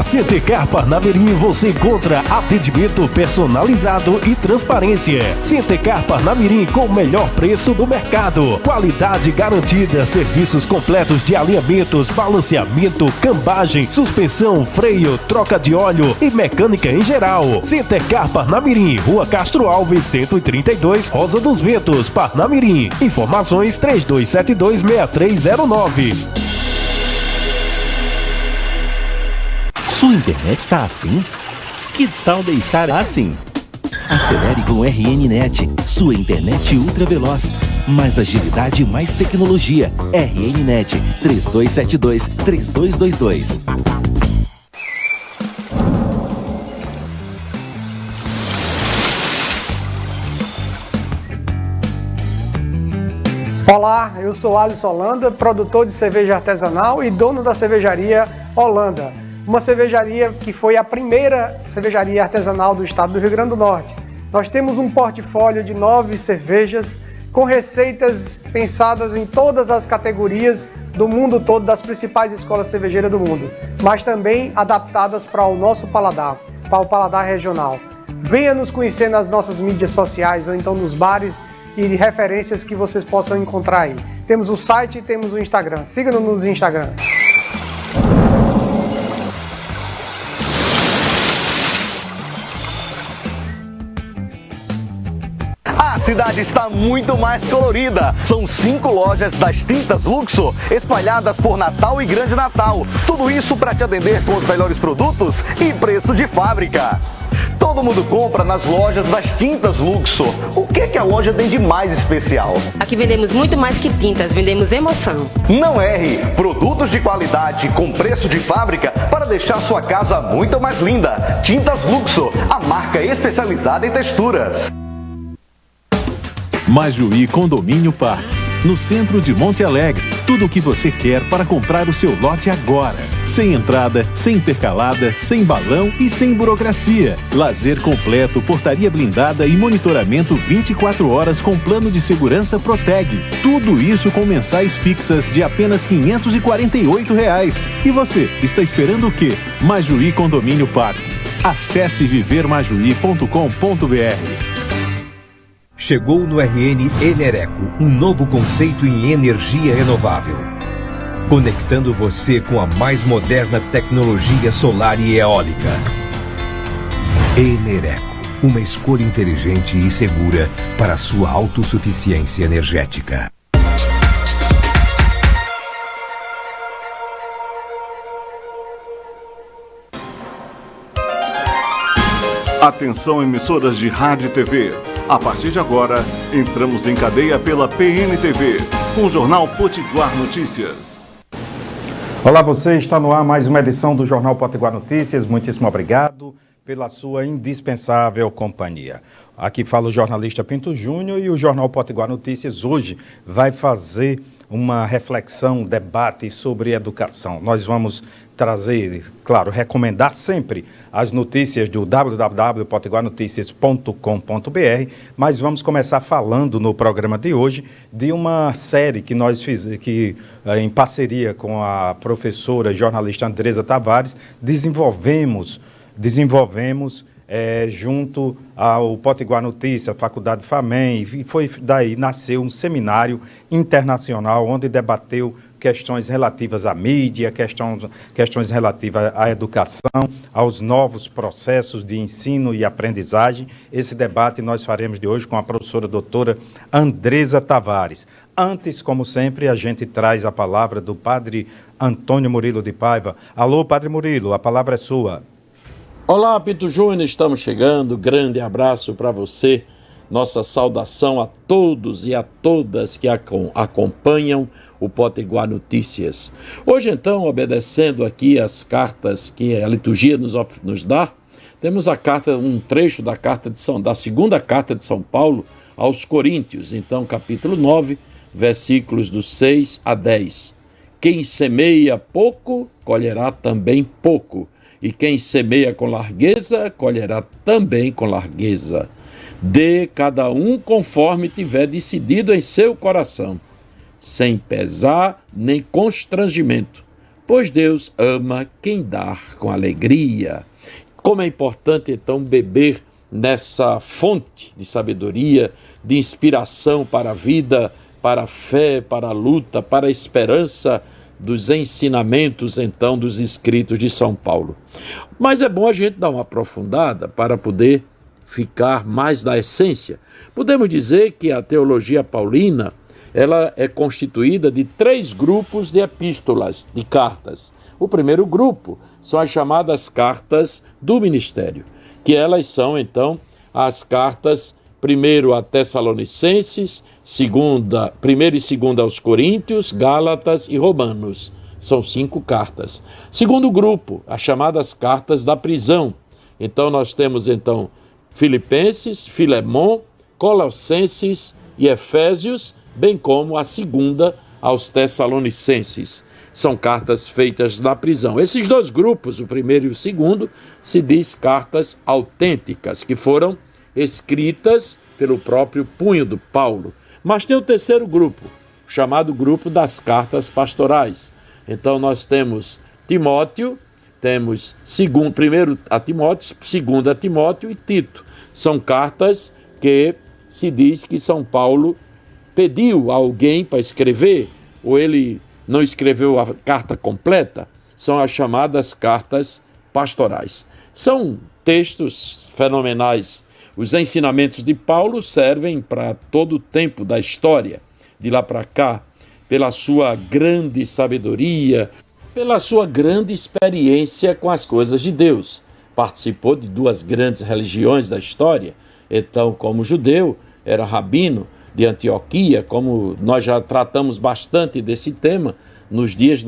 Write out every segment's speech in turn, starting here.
Na Centecar Parnamirim você encontra atendimento personalizado e transparência. Centecar Parnamirim com o melhor preço do mercado. Qualidade garantida, serviços completos de alinhamentos, balanceamento, cambagem, suspensão, freio, troca de óleo e mecânica em geral. Centecar Parnamirim, Rua Castro Alves, 132, Rosa dos Ventos, Parnamirim. Informações 3272-6309. Sua internet tá assim? Que tal deixar assim? Acelere com RNnet, sua internet ultra veloz. Mais agilidade e mais tecnologia. RNnet 3272-3222. Olá, eu sou Alisson Holanda, produtor de cerveja artesanal e dono da cervejaria Holanda. Uma cervejaria que foi a primeira cervejaria artesanal do estado do Rio Grande do Norte. Nós temos um portfólio de 9 cervejas com receitas pensadas em todas as categorias do mundo todo, das principais escolas cervejeiras do mundo, mas também adaptadas para o nosso paladar, para o paladar regional. Venha nos conhecer nas nossas mídias sociais ou então nos bares e referências que vocês possam encontrar aí. Temos o site e temos o Instagram. Siga-nos no Instagram. A cidade está muito mais colorida. São 5 lojas das Tintas Luxo espalhadas por Natal e Grande Natal. Tudo isso para te atender com os melhores produtos e preço de fábrica. Todo mundo compra nas lojas das Tintas Luxo. O que a loja tem de mais especial? Aqui vendemos muito mais que tintas, vendemos emoção. Não erre! Produtos de qualidade com preço de fábrica para deixar sua casa muito mais linda. Tintas Luxo, a marca especializada em texturas. Majuí Condomínio Parque, no centro de Monte Alegre. Tudo o que você quer para comprar o seu lote agora. Sem entrada, sem intercalada, sem balão e sem burocracia. Lazer completo, portaria blindada e monitoramento 24 horas com plano de segurança Proteg. Tudo isso com mensais fixas de apenas R$ 548. E você, está esperando o quê? Majuí Condomínio Parque. Acesse vivermajuí.com.br. Chegou no RN Enereco, um novo conceito em energia renovável. Conectando você com a mais moderna tecnologia solar e eólica. Enereco, uma escolha inteligente e segura para a sua autossuficiência energética. Atenção, emissoras de rádio e TV. A partir de agora, entramos em cadeia pela PNTV, com o Jornal Potiguar Notícias. Olá, você está no ar mais uma edição do Jornal Potiguar Notícias. Muitíssimo obrigado pela sua indispensável companhia. Aqui fala o jornalista Pinto Júnior e o Jornal Potiguar Notícias hoje vai fazer uma reflexão, debate sobre educação. Nós vamos trazer, claro, recomendar sempre as notícias do www.potiguarnoticias.com.br, mas vamos começar falando no programa de hoje de uma série que nós fizemos, em parceria com a professora jornalista Andresa Tavares, desenvolvemos junto ao Potiguar Notícia, Faculdade FAMEM, e foi daí nasceu um seminário internacional onde debateu questões relativas à mídia, questões relativas à educação, aos novos processos de ensino e aprendizagem. Esse debate nós faremos de hoje com a professora doutora Andresa Tavares. Antes, como sempre, a gente traz a palavra do padre Antônio Murilo de Paiva. Alô, padre Murilo, a palavra é sua. Olá, Pinto Júnior, estamos chegando, grande abraço para você, nossa saudação a todos e a todas que acompanham o Potiguar Notícias. Hoje, então, obedecendo aqui as cartas que a liturgia nos dá, temos um trecho da segunda carta de São Paulo aos Coríntios, então, capítulo 9, versículos do 6 a 10. Quem semeia pouco, colherá também pouco. E quem semeia com largueza, colherá também com largueza. Dê cada um conforme tiver decidido em seu coração, sem pesar nem constrangimento, pois Deus ama quem dá com alegria. Como é importante, então, beber nessa fonte de sabedoria, de inspiração para a vida, para a fé, para a luta, para a esperança dos ensinamentos, então, dos escritos de São Paulo. Mas é bom a gente dar uma aprofundada para poder ficar mais na essência. Podemos dizer que a teologia paulina, ela é constituída de 3 grupos de epístolas, de cartas. O primeiro grupo são as chamadas cartas do ministério, que elas são, então, as cartas, primeiro a Tessalonicenses, primeiro e segunda aos Coríntios, Gálatas e Romanos. São 5 cartas. Segundo grupo, as chamadas cartas da prisão. Então, nós temos, então, Filipenses, Filemon, Colossenses e Efésios, bem como a segunda aos Tessalonicenses. São cartas feitas na prisão. Esses 2 grupos, o primeiro e o segundo, se diz cartas autênticas, que foram escritas pelo próprio punho do Paulo. Mas tem o terceiro grupo, chamado grupo das cartas pastorais. Então nós temos Timóteo, temos primeiro a Timóteo, segundo a Timóteo e Tito. São cartas que se diz que São Paulo pediu a alguém para escrever, ou ele não escreveu a carta completa. São as chamadas cartas pastorais. São textos fenomenais. Os ensinamentos de Paulo servem para todo o tempo da história, de lá para cá, pela sua grande sabedoria, pela sua grande experiência com as coisas de Deus. Participou de 2 grandes religiões da história. Então, como judeu, era rabino de Antioquia, como nós já tratamos bastante desse tema nos dias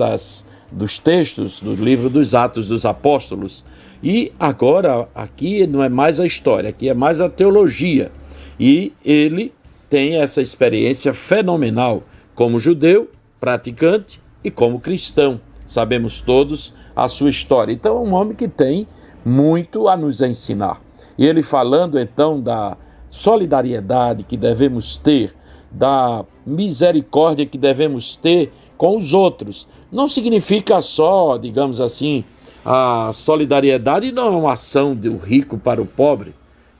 dos textos do livro dos Atos dos Apóstolos. E agora, aqui não é mais a história, aqui é mais a teologia. E ele tem essa experiência fenomenal como judeu, praticante e como cristão. Sabemos todos a sua história. Então é um homem que tem muito a nos ensinar. E ele falando então da solidariedade que devemos ter, da misericórdia que devemos ter com os outros. Não significa só, digamos assim, a solidariedade não é uma ação do rico para o pobre.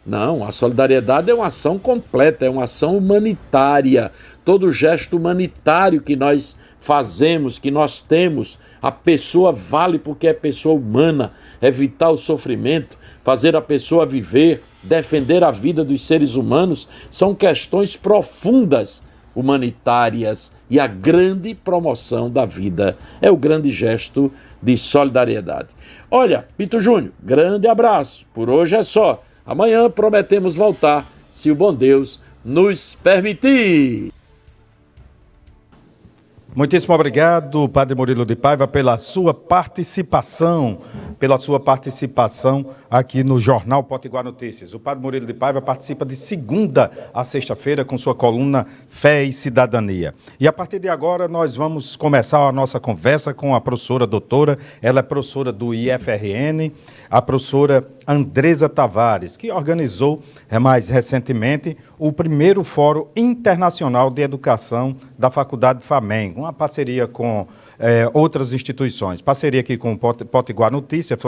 Não, a solidariedade é uma ação completa, é uma ação humanitária. Todo gesto humanitário que nós fazemos, que nós temos, a pessoa vale porque é pessoa humana, evitar o sofrimento, fazer a pessoa viver, defender a vida dos seres humanos, são questões profundas, humanitárias, e a grande promoção da vida é o grande gesto de solidariedade. Olha, Pito Júnior, grande abraço, por hoje é só. Amanhã prometemos voltar, se o bom Deus nos permitir. Muitíssimo obrigado, Padre Murilo de Paiva, pela sua participação aqui no Jornal Potiguar Notícias. O Padre Murilo de Paiva participa de segunda a sexta-feira com sua coluna Fé e Cidadania. E a partir de agora nós vamos começar a nossa conversa com a professora doutora, ela é professora do IFRN, a professora Andresa Tavares, que organizou mais recentemente o primeiro Fórum Internacional de Educação da Faculdade FAMEM, uma parceria com outras instituições. Parceria aqui com o Potiguar Notícias,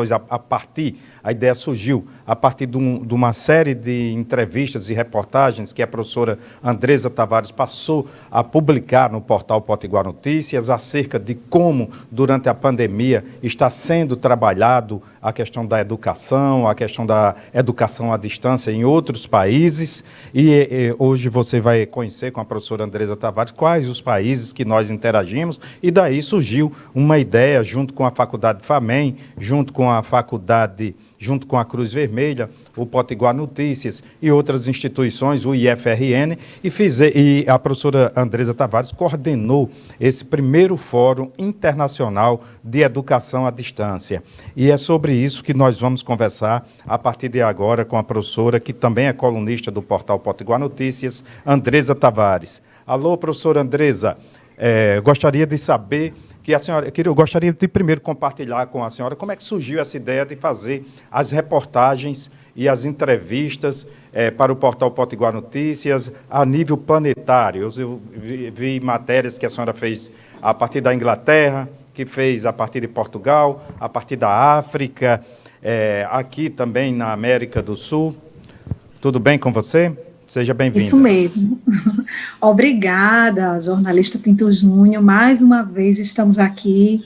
a ideia surgiu a partir de uma série de entrevistas e reportagens que a professora Andresa Tavares passou a publicar no portal Potiguar Notícias acerca de como, durante a pandemia, está sendo trabalhado a questão da educação, a questão da educação à distância em outros países. E hoje você vai conhecer com a professora Andresa Tavares quais os países que nós interagimos, e daí surgiu uma ideia, junto com a Faculdade FAMEM, junto com a Cruz Vermelha, o Potiguar Notícias e outras instituições, o IFRN, e a professora Andresa Tavares coordenou esse primeiro Fórum Internacional de Educação à Distância. E é sobre isso que nós vamos conversar a partir de agora com a professora, que também é colunista do portal Potiguar Notícias, Andresa Tavares. Alô, professora Andresa, gostaria de saber eu gostaria de primeiro compartilhar com a senhora como é que surgiu essa ideia de fazer as reportagens e as entrevistas para o portal Potiguar Notícias a nível planetário. Eu vi matérias que a senhora fez a partir da Inglaterra, que fez a partir de Portugal, a partir da África, aqui também na América do Sul. Tudo bem com você? Seja bem-vinda. Isso mesmo. Obrigada, jornalista Pinto Júnior. Mais uma vez estamos aqui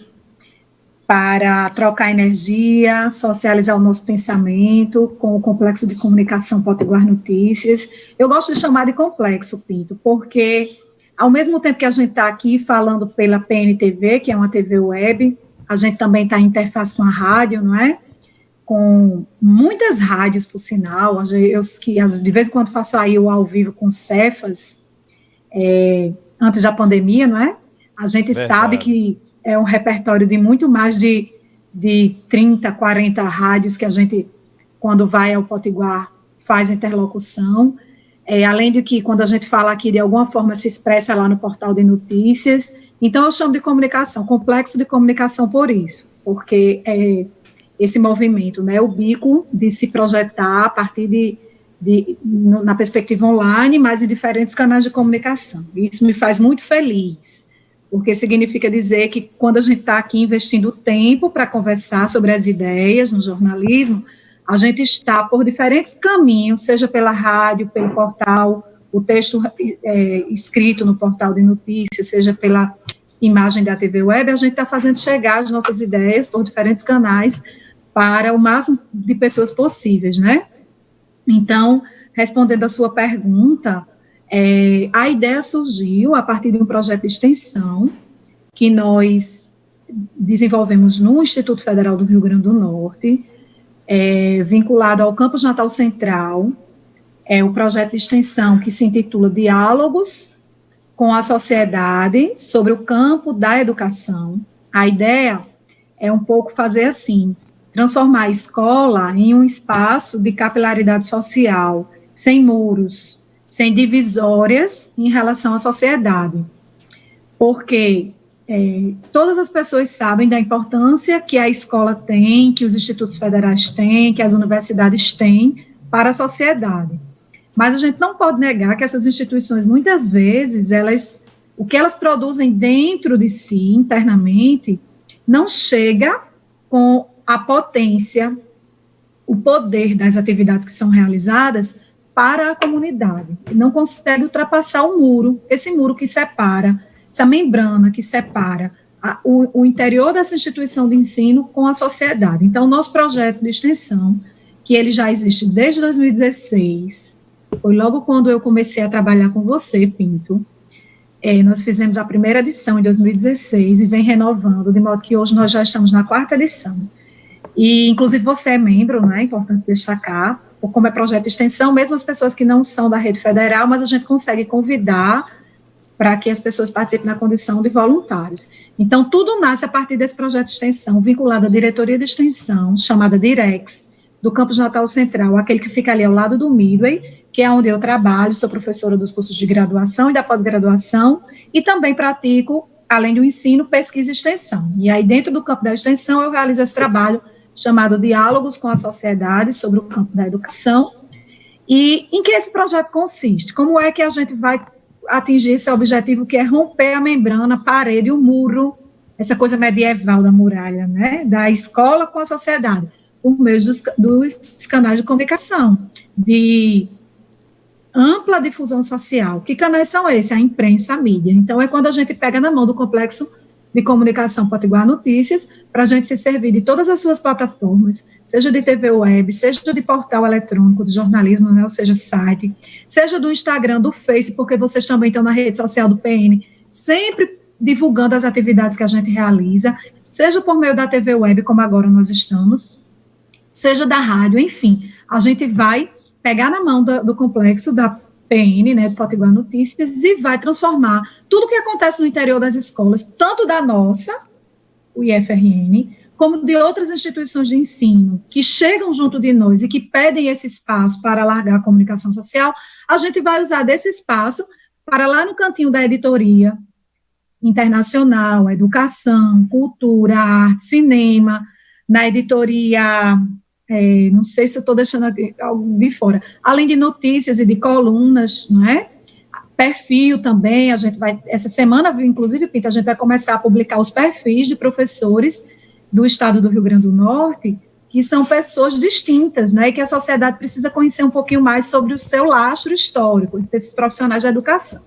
para trocar energia, socializar o nosso pensamento com o Complexo de Comunicação Potiguar Notícias. Eu gosto de chamar de complexo, Pinto, porque ao mesmo tempo que a gente está aqui falando pela PNTV, que é uma TV web, a gente também está em interface com a rádio, não é? Com muitas rádios, por sinal, eu que de vez em quando faço aí o ao vivo com Cefas, antes da pandemia, não é? A gente sabe que é um repertório de muito mais de 30, 40 rádios que a gente, quando vai ao Potiguar, faz interlocução, além de que, quando a gente fala aqui, de alguma forma se expressa lá no portal de notícias. Então, eu chamo de comunicação, complexo de comunicação por isso, porque esse movimento, né, o bico de se projetar a partir na perspectiva online, mas em diferentes canais de comunicação. Isso me faz muito feliz, porque significa dizer que quando a gente está aqui investindo tempo para conversar sobre as ideias no jornalismo, a gente está por diferentes caminhos, seja pela rádio, pelo portal, o texto escrito no portal de notícias, seja pela imagem da TV web, a gente está fazendo chegar as nossas ideias por diferentes canais para o máximo de pessoas possíveis, né? Então, respondendo a sua pergunta, a ideia surgiu a partir de um projeto de extensão que nós desenvolvemos no Instituto Federal do Rio Grande do Norte, vinculado ao Campus Natal Central, o projeto de extensão que se intitula Diálogos com a Sociedade sobre o Campo da Educação. A ideia é um pouco fazer assim, transformar a escola em um espaço de capilaridade social, sem muros, sem divisórias em relação à sociedade. Porque todas as pessoas sabem da importância que a escola tem, que os institutos federais têm, que as universidades têm para a sociedade. Mas a gente não pode negar que essas instituições, muitas vezes, o que elas produzem dentro de si, internamente, não chega com a potência, o poder das atividades que são realizadas para a comunidade. Não consegue ultrapassar o muro, esse muro que separa, essa membrana que separa o interior dessa instituição de ensino com a sociedade. Então, o nosso projeto de extensão, que ele já existe desde 2016, foi logo quando eu comecei a trabalhar com você, Pinto. Nós fizemos a primeira edição em 2016 e vem renovando, de modo que hoje nós já estamos na 4ª edição. E, inclusive, você é membro, né, é importante destacar, como é projeto de extensão, mesmo as pessoas que não são da rede federal, mas a gente consegue convidar para que as pessoas participem na condição de voluntários. Então, tudo nasce a partir desse projeto de extensão, vinculado à diretoria de extensão, chamada Direx, do Campus Natal Central, aquele que fica ali ao lado do Midway, que é onde eu trabalho, sou professora dos cursos de graduação e da pós-graduação, e também pratico, além do ensino, pesquisa e extensão. E aí, dentro do campo da extensão, eu realizo esse trabalho chamado Diálogos com a Sociedade sobre o Campo da Educação. E em que esse projeto consiste? Como é que a gente vai atingir esse objetivo, que é romper a membrana, a parede, o muro, essa coisa medieval da muralha, né, da escola com a sociedade, por meio dos canais de comunicação, de ampla difusão social. Que canais são esses? A imprensa, a mídia. Então, é quando a gente pega na mão do Complexo de Comunicação Potiguar Notícias, para a gente se servir de todas as suas plataformas, seja de TV web, seja de portal eletrônico de jornalismo, né, ou seja, site, seja do Instagram, do Face, porque vocês também estão na rede social do PN, sempre divulgando as atividades que a gente realiza, seja por meio da TV web, como agora nós estamos, seja da rádio, enfim, a gente vai pegar na mão do complexo da PN, né, do Potiguar Notícias, e vai transformar tudo o que acontece no interior das escolas, tanto da nossa, o IFRN, como de outras instituições de ensino, que chegam junto de nós e que pedem esse espaço para alargar a comunicação social, a gente vai usar desse espaço para lá no cantinho da editoria internacional, educação, cultura, arte, cinema, na editoria... não sei se eu estou deixando algo de fora, além de notícias e de colunas, não é? perfil também, essa semana, inclusive, Pinto, a gente vai começar a publicar os perfis de professores do estado do Rio Grande do Norte, que são pessoas distintas, né, e que a sociedade precisa conhecer um pouquinho mais sobre o seu lastro histórico, desses profissionais da educação.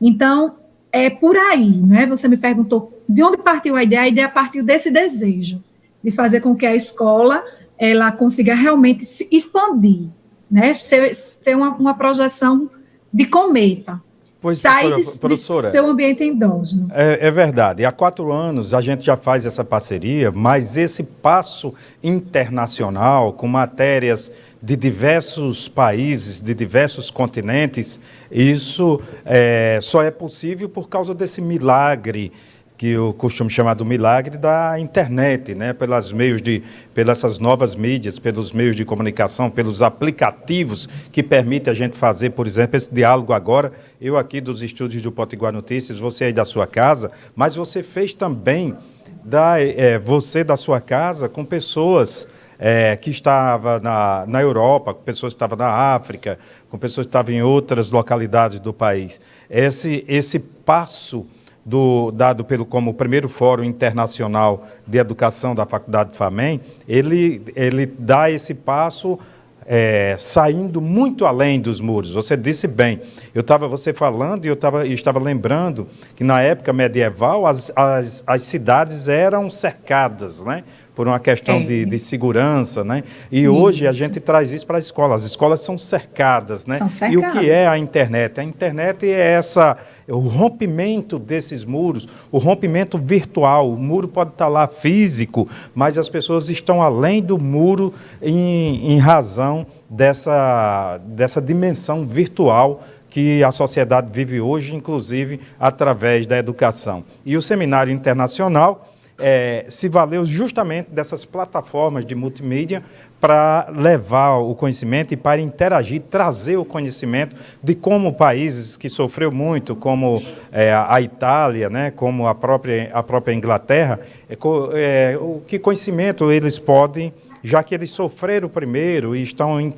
Então, é por aí, né, você me perguntou de onde partiu a ideia partiu desse desejo, de fazer com que a escola, ela consiga realmente se expandir, né, ter uma projeção de cometa, Pois, sai de professora, seu ambiente endógeno. É verdade. Há 4 anos a gente já faz essa parceria, mas esse passo internacional, com matérias de diversos países, de diversos continentes, isso só é possível por causa desse milagre, que eu costumo chamar do milagre da internet, né? Pelas essas novas mídias, pelos meios de comunicação, pelos aplicativos que permitem a gente fazer, por exemplo, esse diálogo agora, eu aqui dos estúdios do Potiguar Notícias, você aí da sua casa, mas você fez também, você da sua casa, com pessoas que estavam na Europa, com pessoas que estavam na África, com pessoas que estavam em outras localidades do país. Esse passo dado como o primeiro Fórum Internacional de Educação da Faculdade FAMEM, ele dá esse passo saindo muito além dos muros. Você disse bem, você falando e eu estava lembrando que na época medieval as cidades eram cercadas, né? Por uma questão de segurança, né? E hoje a gente traz isso para a escola. As escolas são cercadas, né? São cercadas. E o que é a internet? A internet é o rompimento desses muros, o rompimento virtual. O muro pode estar lá físico, mas as pessoas estão além do muro em razão dessa dimensão virtual que a sociedade vive hoje, inclusive através da educação. E o Seminário Internacional se valeu justamente dessas plataformas de multimídia para levar o conhecimento e para interagir, trazer o conhecimento de como países que sofreu muito, como a Itália, né, como a própria Inglaterra, que conhecimento eles podem, já que eles sofreram primeiro e estão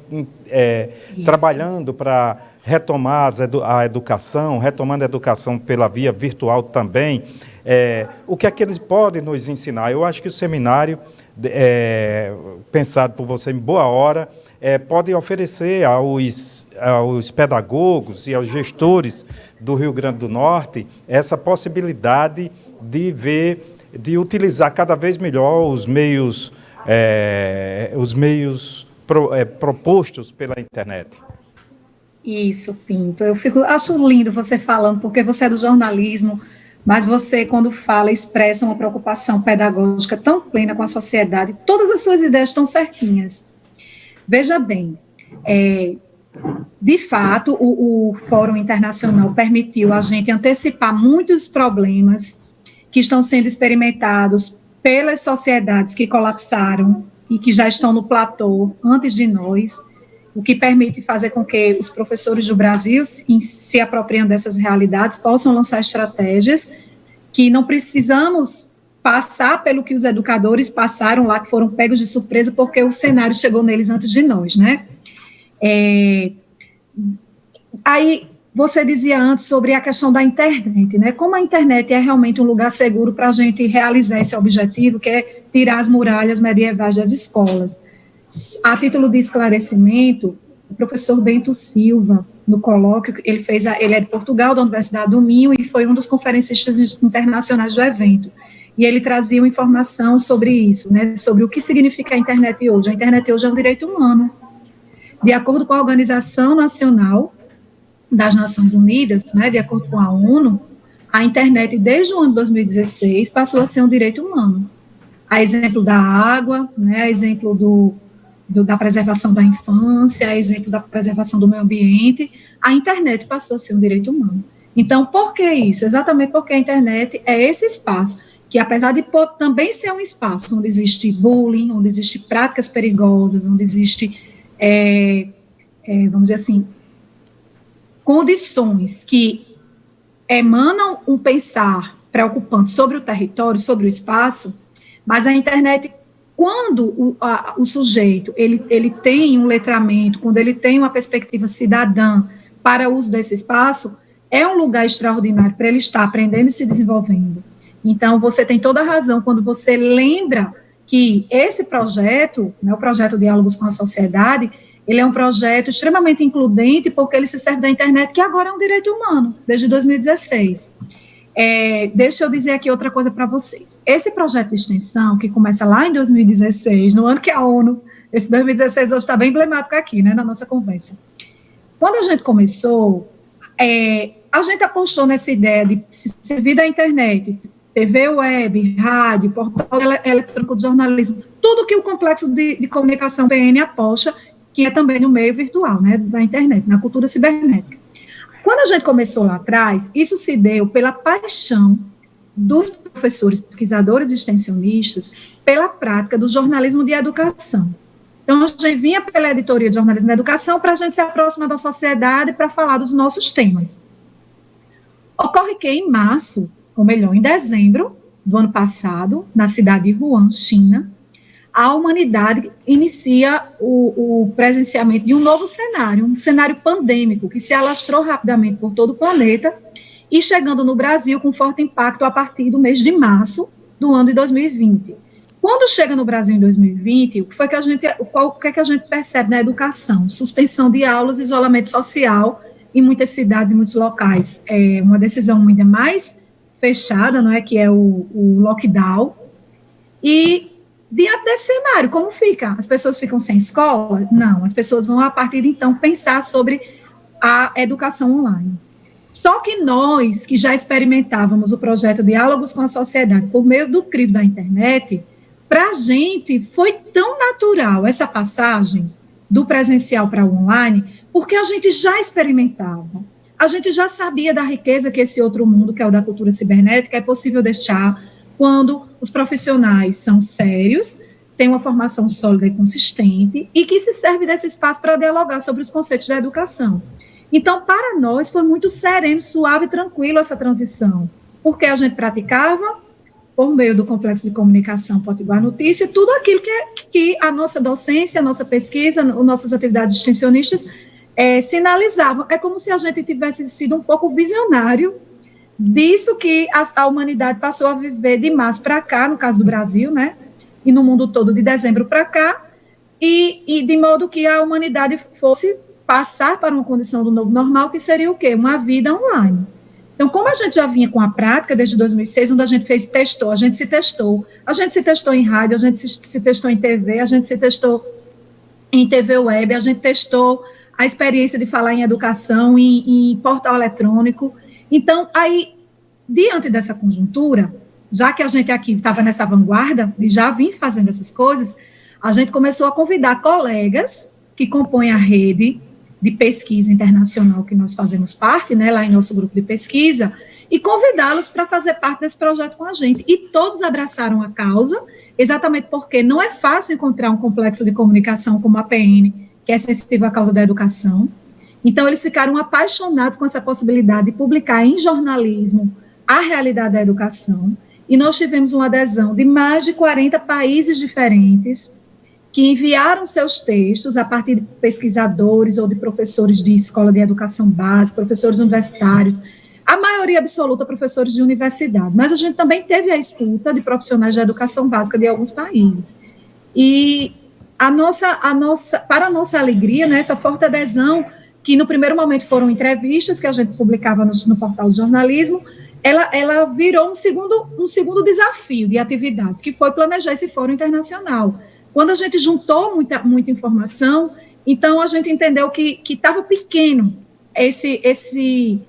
trabalhando para retomar a educação, retomando a educação pela via virtual também. O que é que eles podem nos ensinar? Eu acho que o seminário, pensado por você em boa hora, pode oferecer aos pedagogos e aos gestores do Rio Grande do Norte essa possibilidade de utilizar cada vez melhor os meios propostos pela internet. Isso, Pinto. Acho lindo você falando, porque você é do jornalismo, mas você, quando fala, expressa uma preocupação pedagógica tão plena com a sociedade. Todas as suas ideias estão certinhas. Veja bem, de fato, o Fórum Internacional permitiu a gente antecipar muitos problemas que estão sendo experimentados pelas sociedades que colapsaram e que já estão no platô antes de nós, o que permite fazer com que os professores do Brasil, se apropriando dessas realidades, possam lançar estratégias que não precisamos passar pelo que os educadores passaram lá, que foram pegos de surpresa, porque o cenário chegou neles antes de nós, né? Aí, você dizia antes sobre a questão da internet, né? Como a internet é realmente um lugar seguro para a gente realizar esse objetivo, que é tirar as muralhas medievais das escolas. A título de esclarecimento, o professor Bento Silva, no colóquio, ele é de Portugal, da Universidade do Minho, e foi um dos conferencistas internacionais do evento. E ele trazia uma informação sobre isso, né, sobre o que significa a internet hoje. A internet hoje é um direito humano. De acordo com a Organização Nacional das Nações Unidas, né, de acordo com a ONU, a internet, desde o ano 2016, passou a ser um direito humano. A exemplo da água, né, a exemplo da preservação da infância, a exemplo da preservação do meio ambiente, a internet passou a ser um direito humano. Então, por que isso? Exatamente porque a internet é esse espaço, que apesar de também ser um espaço onde existe bullying, onde existe práticas perigosas, onde existe, vamos dizer assim, condições que emanam um pensar preocupante sobre o território, sobre o espaço, mas a internet, quando o sujeito ele tem um letramento, quando ele tem uma perspectiva cidadã para o uso desse espaço, é um lugar extraordinário para ele estar aprendendo e se desenvolvendo. Então, você tem toda a razão quando você lembra que esse projeto, né, o projeto Diálogos com a Sociedade, ele é um projeto extremamente includente, porque ele se serve da internet, que agora é um direito humano, desde 2016. Deixa eu dizer aqui outra coisa para vocês. Esse projeto de extensão, que começa lá em 2016, no ano que a ONU, esse 2016 hoje está bem emblemático aqui, né, na nossa conversa. Quando a gente começou, a gente apostou nessa ideia de se servir da internet, TV, web, rádio, portal eletrônico de jornalismo, tudo que o complexo de comunicação PN aposta, que é também no meio virtual, né, da internet, na cultura cibernética. Quando a gente começou lá atrás, isso se deu pela paixão dos professores, pesquisadores e extensionistas pela prática do jornalismo de educação. Então, a gente vinha pela editoria de jornalismo de educação para a gente se aproximar da sociedade para falar dos nossos temas. Ocorre que em março, ou melhor, em dezembro do ano passado, na cidade de Wuhan, China, a humanidade inicia o presenciamento de um novo cenário, um cenário pandêmico, que se alastrou rapidamente por todo o planeta e chegando no Brasil com forte impacto a partir do mês de março do ano de 2020. Quando chega no Brasil em 2020, o que é que a gente percebe na educação? Suspensão de aulas, isolamento social em muitas cidades e muitos locais. É uma decisão ainda mais fechada, não é, que é o lockdown. E diante desse cenário, como fica? As pessoas ficam sem escola? Não, as pessoas vão, a partir de então, pensar sobre a educação online. Só que nós, que já experimentávamos o projeto Diálogos com a Sociedade por meio do crivo da internet, para a gente foi tão natural essa passagem do presencial para o online, porque a gente já experimentava, a gente já sabia da riqueza que esse outro mundo, que é o da cultura cibernética, é possível deixar quando os profissionais são sérios, têm uma formação sólida e consistente, e que se serve desse espaço para dialogar sobre os conceitos da educação. Então, para nós, foi muito sereno, suave e tranquilo essa transição, porque a gente praticava, por meio do complexo de comunicação Potiguar Notícia, tudo aquilo que a nossa docência, a nossa pesquisa, nossas atividades extensionistas sinalizavam. É como se a gente tivesse sido um pouco visionário disso que a humanidade passou a viver de março para cá, no caso do Brasil, né, e no mundo todo de dezembro para cá, e de modo que a humanidade fosse passar para uma condição do novo normal, que seria o quê? Uma vida online. Então, como a gente já vinha com a prática desde 2006, onde a gente testou em rádio, a gente se testou em TV, a gente se testou em TV web, a gente testou a experiência de falar em educação, em portal eletrônico. Então, aí, diante dessa conjuntura, já que a gente aqui estava nessa vanguarda e já vinha fazendo essas coisas, a gente começou a convidar colegas que compõem a rede de pesquisa internacional que nós fazemos parte, né, lá em nosso grupo de pesquisa, e convidá-los para fazer parte desse projeto com a gente. E todos abraçaram a causa, exatamente porque não é fácil encontrar um complexo de comunicação como a PN, que é sensível à causa da educação. Então, eles ficaram apaixonados com essa possibilidade de publicar em jornalismo a realidade da educação, e nós tivemos uma adesão de mais de 40 países diferentes, que enviaram seus textos a partir de pesquisadores ou de professores de escola de educação básica, professores universitários, a maioria absoluta professores de universidade, mas a gente também teve a escuta de profissionais de educação básica de alguns países. E para a nossa alegria, né, essa forte adesão, que no primeiro momento foram entrevistas que a gente publicava no portal de jornalismo, ela virou um segundo desafio de atividades, que foi planejar esse fórum internacional. Quando a gente juntou muita informação, então a gente entendeu que estava pequeno esse,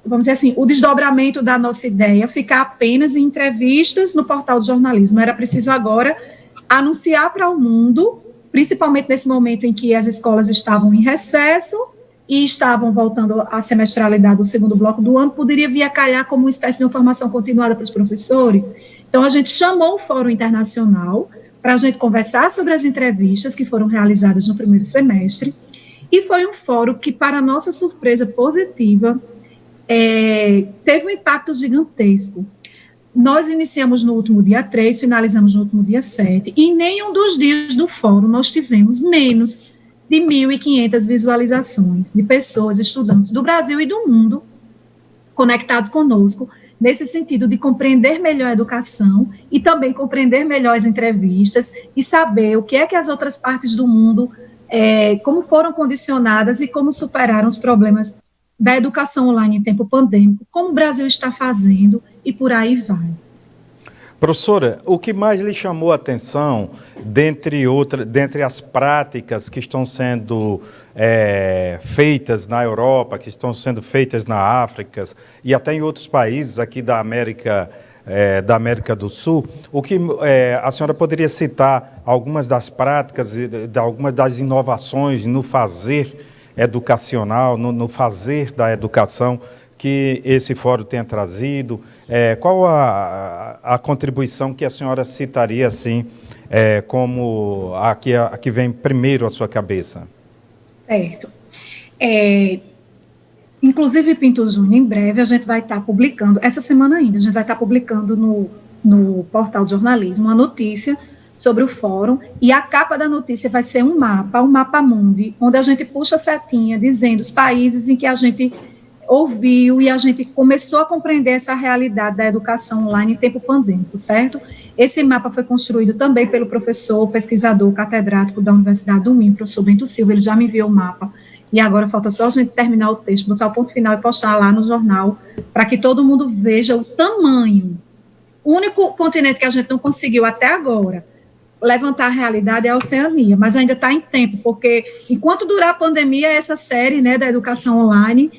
vamos dizer assim, o desdobramento da nossa ideia, ficar apenas em entrevistas no portal de jornalismo. Era preciso agora anunciar para o mundo, principalmente nesse momento em que as escolas estavam em recesso e estavam voltando à semestralidade do segundo bloco do ano, poderia vir a calhar como uma espécie de formação continuada para os professores. Então, a gente chamou o Fórum Internacional para a gente conversar sobre as entrevistas que foram realizadas no primeiro semestre, e foi um fórum que, para nossa surpresa positiva, teve um impacto gigantesco. Nós iniciamos no último dia 3, finalizamos no último dia 7, e em nenhum dos dias do fórum nós tivemos menos de 1.500 visualizações de pessoas, estudantes do Brasil e do mundo, conectados conosco, nesse sentido de compreender melhor a educação e também compreender melhor as entrevistas e saber o que é que as outras partes do mundo, como foram condicionadas e como superaram os problemas da educação online em tempo pandêmico, como o Brasil está fazendo e por aí vai. Professora, o que mais lhe chamou a atenção, dentre as práticas que estão sendo feitas na Europa, que estão sendo feitas na África e até em outros países aqui da América do Sul, o que a senhora poderia citar algumas das práticas, algumas das inovações no fazer educacional, no fazer da educação que esse fórum tenha trazido? Qual a contribuição que a senhora citaria assim, como a que vem primeiro à sua cabeça? Certo. Inclusive, Pinto Júnior, em breve a gente vai estar publicando, essa semana ainda, a gente vai estar publicando no portal de jornalismo uma notícia sobre o fórum, e a capa da notícia vai ser um mapa mundi, onde a gente puxa a setinha dizendo os países em que a gente ouviu e a gente começou a compreender essa realidade da educação online em tempo pandêmico, certo? Esse mapa foi construído também pelo professor, pesquisador, catedrático da Universidade do Minho, professor Bento Silva. Ele já me enviou o mapa, e agora falta só a gente terminar o texto, botar o ponto final e postar lá no jornal, para que todo mundo veja o tamanho. O único continente que a gente não conseguiu até agora levantar a realidade é a Oceania, mas ainda está em tempo, porque enquanto durar a pandemia, essa série, né, da educação online,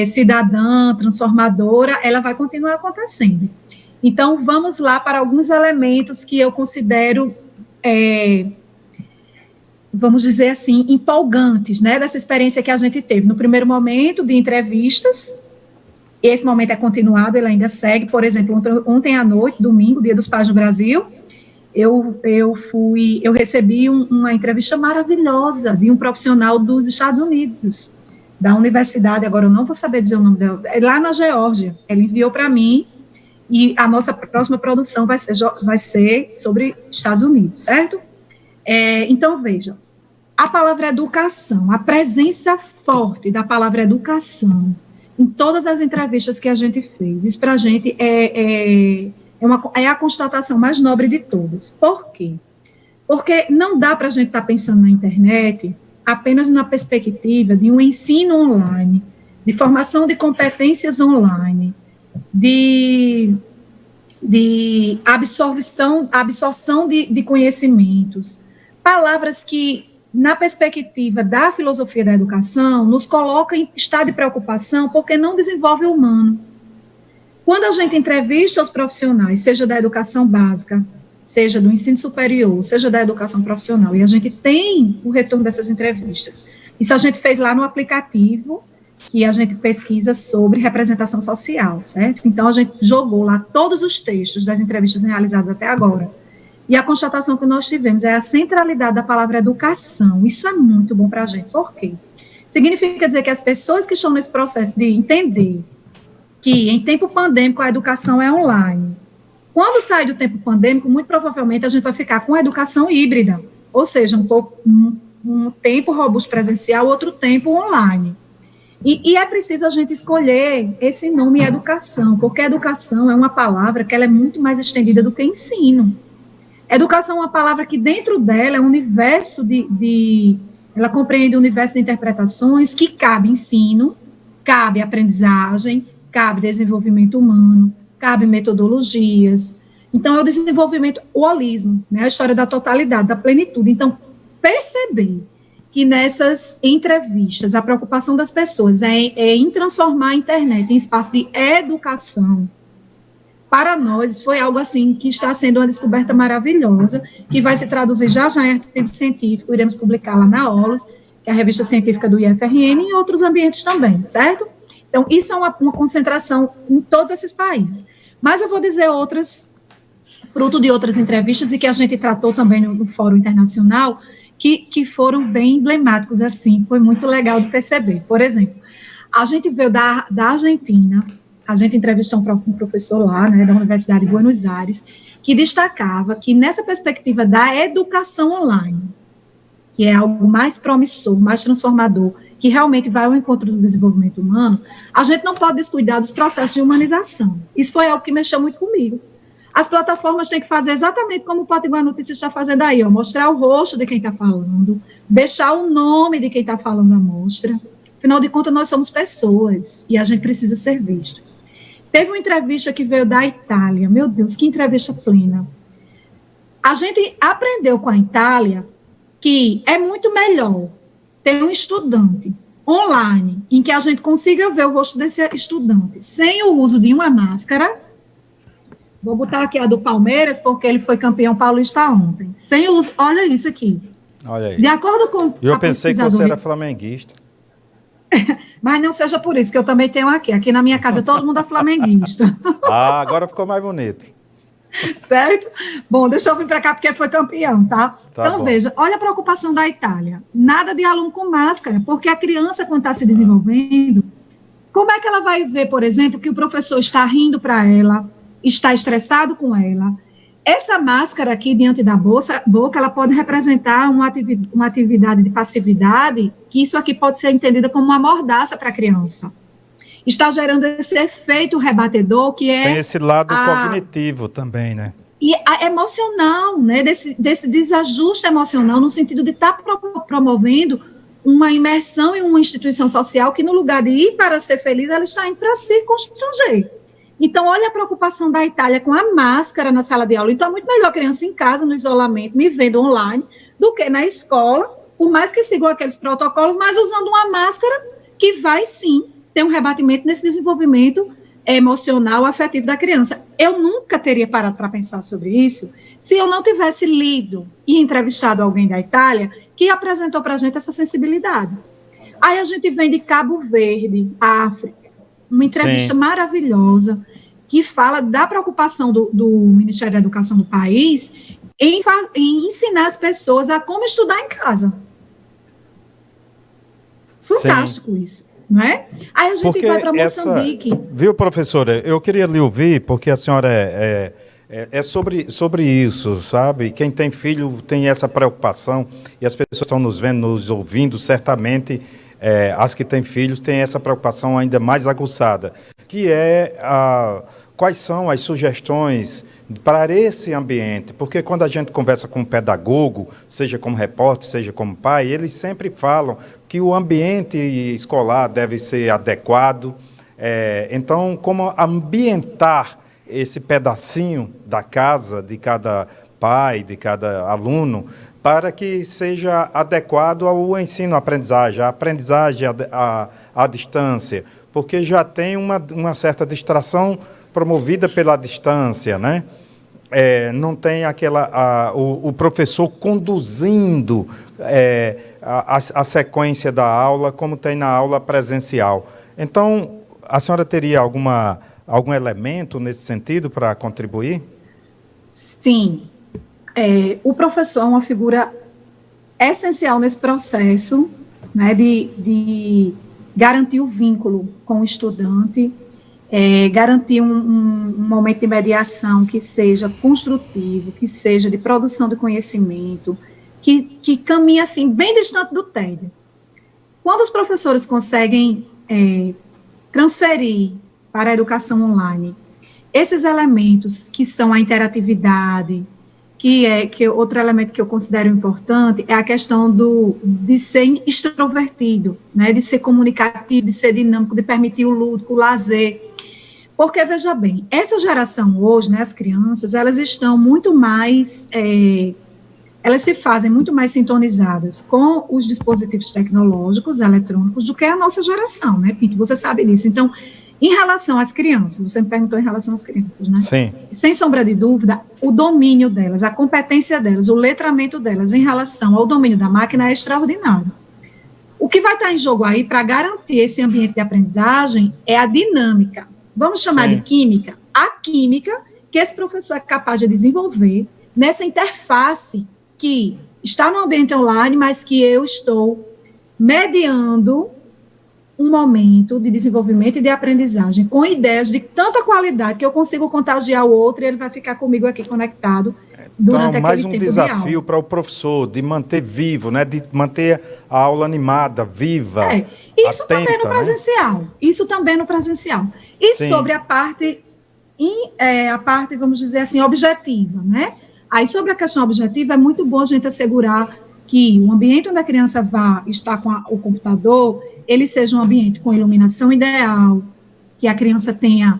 cidadã, transformadora, ela vai continuar acontecendo. Então, vamos lá para alguns elementos que eu considero, vamos dizer assim, empolgantes, né, dessa experiência que a gente teve. No primeiro momento, de entrevistas, esse momento é continuado, ele ainda segue. Por exemplo, ontem à noite, domingo, Dia dos Pais do Brasil, eu recebi uma entrevista maravilhosa de um profissional dos Estados Unidos, da universidade, agora eu não vou saber dizer o nome dela, lá na Geórgia. Ele enviou para mim, e a nossa próxima produção vai ser sobre Estados Unidos, certo? Então, veja, a palavra educação, a presença forte da palavra educação em todas as entrevistas que a gente fez, isso para a gente é a constatação mais nobre de todas. Por quê? Porque não dá para a gente estar pensando na internet apenas na perspectiva de um ensino online, de formação de competências online, de absorção de conhecimentos, palavras que, na perspectiva da filosofia da educação, nos colocam em estado de preocupação porque não desenvolve o humano. Quando a gente entrevista os profissionais, seja da educação básica, seja do ensino superior, seja da educação profissional, e a gente tem o retorno dessas entrevistas. Isso a gente fez lá no aplicativo, que a gente pesquisa sobre representação social, certo? Então, a gente jogou lá todos os textos das entrevistas realizadas até agora, e a constatação que nós tivemos é a centralidade da palavra educação. Isso é muito bom para a gente. Por quê? Significa dizer que as pessoas que estão nesse processo de entender que, em tempo pandêmico, a educação é online. Quando sai do tempo pandêmico, muito provavelmente a gente vai ficar com a educação híbrida, ou seja, um tempo robusto presencial, outro tempo online. E é preciso a gente escolher esse nome educação, porque educação é uma palavra que ela é muito mais estendida do que ensino. Educação é uma palavra que dentro dela é um universo ela compreende um universo de interpretações que cabe ensino, cabe aprendizagem, cabe desenvolvimento humano, cabe metodologias. Então, é o desenvolvimento, o holismo, né, a história da totalidade, da plenitude. Então, perceber que nessas entrevistas a preocupação das pessoas é em transformar a internet em espaço de educação, para nós foi algo assim que está sendo uma descoberta maravilhosa, que vai se traduzir já em artigo científico, iremos publicar lá na OLOS, que é a revista científica do IFRN, e em outros ambientes também, certo? Então, isso é uma concentração em todos esses países. Mas eu vou dizer outras, fruto de outras entrevistas, e que a gente tratou também no Fórum Internacional, que foram bem emblemáticos, assim, foi muito legal de perceber. Por exemplo, a gente veio da Argentina, a gente entrevistou um professor lá, né, da Universidade de Buenos Aires, que destacava que nessa perspectiva da educação online, que é algo mais promissor, mais transformador, que realmente vai ao encontro do desenvolvimento humano, a gente não pode descuidar dos processos de humanização. Isso foi algo que mexeu muito comigo. As plataformas têm que fazer exatamente como o Potiguar Notícias está fazendo aí, ó, mostrar o rosto de quem está falando, deixar o nome de quem está falando a mostra. Afinal de contas, nós somos pessoas e a gente precisa ser visto. Teve uma entrevista que veio da Itália. Meu Deus, que entrevista plena. A gente aprendeu com a Itália que é muito melhor ter um estudante online em que a gente consiga ver o rosto desse estudante sem o uso de uma máscara. Vou botar aqui a do Palmeiras, porque ele foi campeão paulista ontem. Sem o uso, olha isso aqui. Olha aí. De acordo com eu pensei que você era flamenguista. Mas não seja por isso, que eu também tenho aqui. Aqui na minha casa todo mundo é flamenguista. Agora ficou mais bonito. Certo? Bom, deixa eu vir para cá porque ele foi campeão, tá? Então, bom. Veja, olha a preocupação da Itália. Nada de aluno com máscara, porque a criança, quando está se desenvolvendo, como é que ela vai ver, por exemplo, que o professor está rindo para ela, está estressado com ela? Essa máscara aqui diante da boca, ela pode representar uma atividade de passividade, que isso aqui pode ser entendida como uma mordaça para a criança. Está gerando esse efeito rebatedor, que é... Tem esse lado cognitivo também, né? E a emocional, né? Desse desajuste emocional, no sentido de estar promovendo uma imersão em uma instituição social que, no lugar de ir para ser feliz, ela está indo para se constranger. Então, olha a preocupação da Itália com a máscara na sala de aula. Então, é muito melhor a criança em casa, no isolamento, me vendo online, do que na escola, por mais que sigam aqueles protocolos, mas usando uma máscara que vai, sim, ter um rebatimento nesse desenvolvimento emocional, afetivo da criança. Eu nunca teria parado para pensar sobre isso se eu não tivesse lido e entrevistado alguém da Itália que apresentou para a gente essa sensibilidade. Aí a gente vem de Cabo Verde, África, uma entrevista maravilhosa que fala da preocupação do Ministério da Educação do país em ensinar as pessoas a como estudar em casa. Fantástico isso. Não é? Aí a gente vai para Moçambique. Viu, professora? Eu queria lhe ouvir, porque a senhora é sobre isso, sabe? Quem tem filho tem essa preocupação, e as pessoas estão nos vendo, nos ouvindo, certamente as que têm filhos têm essa preocupação ainda mais aguçada, que é quais são as sugestões para esse ambiente, porque quando a gente conversa com um pedagogo, seja como repórter, seja como pai, eles sempre falam que o ambiente escolar deve ser adequado. Então, como ambientar esse pedacinho da casa, de cada pai, de cada aluno, para que seja adequado ao ensino-aprendizagem, a aprendizagem à distância, porque já tem uma certa distração promovida pela distância, né? Não tem o professor conduzindo a sequência da aula como tem na aula presencial. Então, a senhora teria algum elemento nesse sentido para contribuir? Sim. O professor é uma figura essencial nesse processo, né, de garantir o vínculo com o estudante, garantir um momento de mediação que seja construtivo, que seja de produção de conhecimento, que caminhe assim, bem distante do tédio. Quando os professores conseguem transferir para a educação online esses elementos que são a interatividade, que outro elemento que eu considero importante é a questão de ser extrovertido, né, de ser comunicativo, de ser dinâmico, de permitir o lúdico, o lazer. Porque, veja bem, essa geração hoje, né, as crianças, elas estão muito mais, elas se fazem muito mais sintonizadas com os dispositivos tecnológicos, eletrônicos, do que a nossa geração, né, Pinto? Você sabe disso. Então, em relação às crianças, você me perguntou em relação às crianças, né? Sim. Sem sombra de dúvida, o domínio delas, a competência delas, o letramento delas em relação ao domínio da máquina é extraordinário. O que vai estar em jogo aí para garantir esse ambiente de aprendizagem é a dinâmica. Vamos chamar de química. A química que esse professor é capaz de desenvolver nessa interface que está no ambiente online, mas que eu estou mediando um momento de desenvolvimento e de aprendizagem com ideias de tanta qualidade que eu consigo contagiar o outro e ele vai ficar comigo aqui conectado durante então, mais um aquele tempo desafio para o professor de manter vivo, né? De manter a aula animada, viva. Isso atenta, também no presencial. Né? Isso também no presencial. E Sim. sobre a parte, vamos dizer assim, objetiva, né? Aí, sobre a questão objetiva, é muito bom a gente assegurar que o ambiente onde a criança vá estar com o computador, ele seja um ambiente com iluminação ideal, que a criança tenha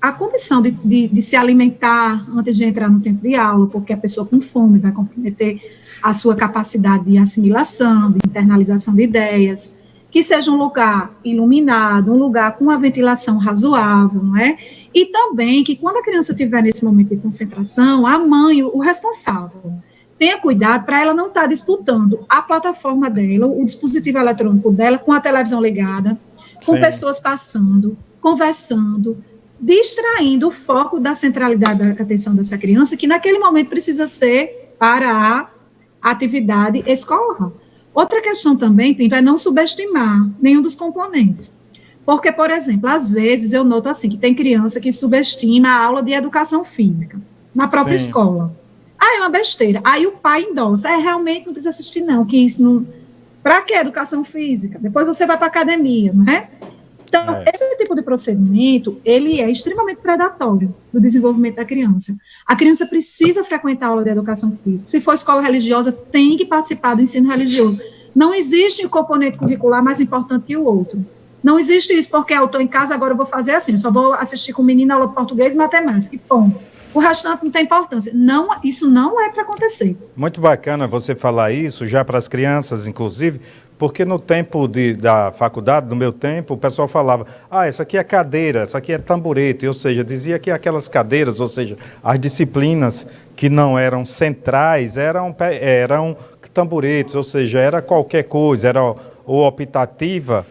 a condição de se alimentar antes de entrar no tempo de aula, porque a pessoa com fome vai comprometer a sua capacidade de assimilação, de internalização de ideias, que seja um lugar iluminado, um lugar com uma ventilação razoável, não é? E também que quando a criança estiver nesse momento de concentração, a mãe, o responsável, tenha cuidado para ela não estar disputando a plataforma dela, o dispositivo eletrônico dela, com a televisão ligada, com pessoas passando, conversando, distraindo o foco da centralidade da atenção dessa criança, que naquele momento precisa ser para a atividade escolar. Outra questão também, Pinto, é não subestimar nenhum dos componentes. Porque, por exemplo, às vezes eu noto assim, que tem criança que subestima a aula de educação física na própria escola. É uma besteira. Aí o pai endossa, realmente não precisa assistir não, que isso não... Para que educação física? Depois você vai para a academia, não é? Então, esse tipo de procedimento, ele é extremamente predatório do desenvolvimento da criança. A criança precisa frequentar a aula de educação física. Se for escola religiosa, tem que participar do ensino religioso. Não existe um componente curricular mais importante que o outro. Não existe isso, porque eu estou em casa, agora eu vou fazer assim, eu só vou assistir com o menino aula de português e matemática, e ponto. O restante não tem importância. Não, isso não é para acontecer. Muito bacana você falar isso, já para as crianças, inclusive, porque no tempo da faculdade, no meu tempo, o pessoal falava, essa aqui é cadeira, essa aqui é tamborete, ou seja, dizia que aquelas cadeiras, ou seja, as disciplinas que não eram centrais, eram tamboretes, ou seja, era qualquer coisa, era ou optativa.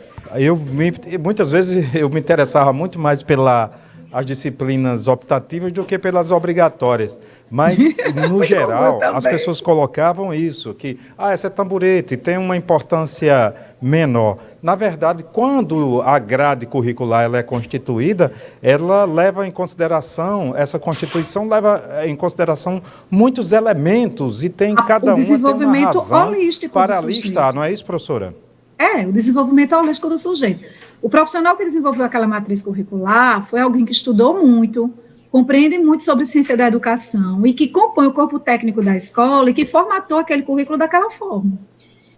Muitas vezes eu me interessava muito mais as disciplinas optativas do que pelas obrigatórias. Mas, no geral, as pessoas colocavam isso, que, essa é tamborete, tem uma importância menor. Na verdade, quando a grade curricular ela é constituída, ela leva em consideração, essa constituição leva em consideração muitos elementos e tem cada uma tem uma razão para ali estar. Não é isso, professora? O desenvolvimento holístico do sujeito. O profissional que desenvolveu aquela matriz curricular foi alguém que estudou muito, compreende muito sobre ciência da educação e que compõe o corpo técnico da escola e que formatou aquele currículo daquela forma.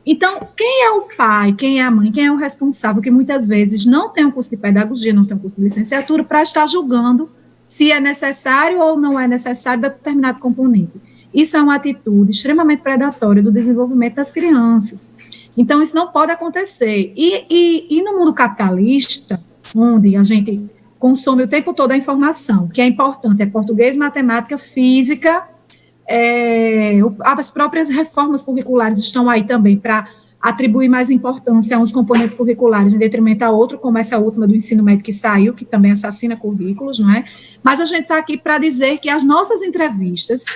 Então, quem é o pai, quem é a mãe, quem é o responsável, que muitas vezes não tem um curso de pedagogia, não tem um curso de licenciatura, para estar julgando se é necessário ou não é necessário determinado componente. Isso é uma atitude extremamente predatória do desenvolvimento das crianças. Então, isso não pode acontecer. E no mundo capitalista, onde a gente consome o tempo todo a informação, que é importante, é português, matemática, física, as próprias reformas curriculares estão aí também para atribuir mais importância a uns componentes curriculares em detrimento a outro, como essa última do ensino médio que saiu, que também assassina currículos, não é? Mas a gente está aqui para dizer que as nossas entrevistas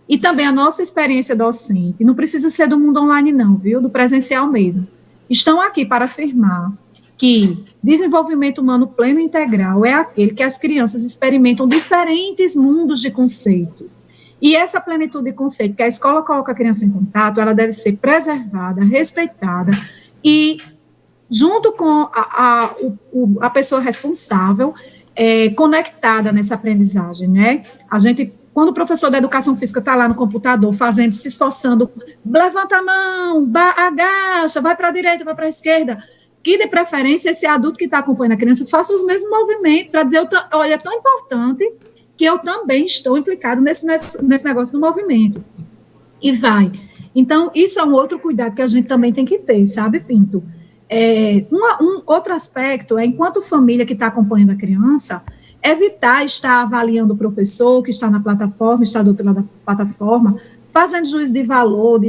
e também a nossa experiência docente, não precisa ser do mundo online não, viu? Do presencial mesmo. Estão aqui para afirmar que desenvolvimento humano pleno e integral é aquele que as crianças experimentam diferentes mundos de conceitos. E essa plenitude de conceito que a escola coloca a criança em contato, ela deve ser preservada, respeitada e, junto com a pessoa responsável, conectada nessa aprendizagem, né? Quando o professor da educação física está lá no computador, se esforçando, levanta a mão, agacha, vai para a direita, vai para a esquerda, que de preferência esse adulto que está acompanhando a criança faça os mesmos movimentos para dizer, olha, é tão importante que eu também estou implicado nesse negócio do movimento. E vai. Então, isso é um outro cuidado que a gente também tem que ter, sabe, Pinto? Um outro aspecto é, enquanto família que está acompanhando a criança, evitar estar avaliando o professor que está na plataforma, está do outro lado da plataforma, fazendo juízo de valor,